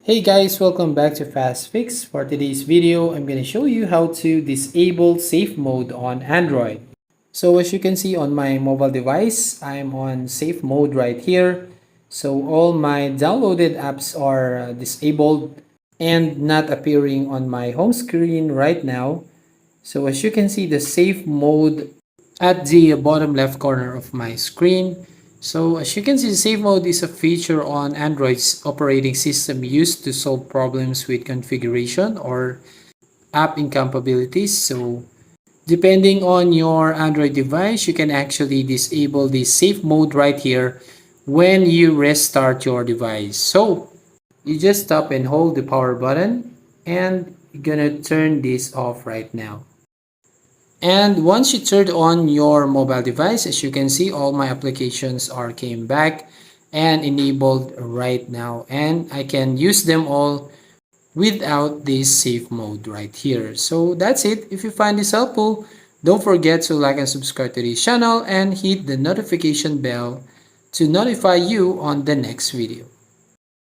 Hey guys, welcome back to Fast Fix. For today's video, I'm going to show you how to disable safe mode on Android. So as you can see on my mobile device, I'm on safe mode right here. So all my downloaded apps are disabled and not appearing on my home screen right now. So as you can see, the safe mode at the bottom left corner of my screen. So as you can see, save mode is a feature on Android's operating system used to solve problems with configuration or app incompatibilities. So depending on your Android device, you can actually disable the safe mode right here when you restart your device. So you just tap and hold the power button and you're gonna turn this off right now. And once you turn on your mobile device, as you can see, all my applications are came back and enabled right now. And I can use them all without this safe mode right here. So that's it. If you find this helpful, don't forget to like and subscribe to this channel and hit the notification bell to notify you on the next video.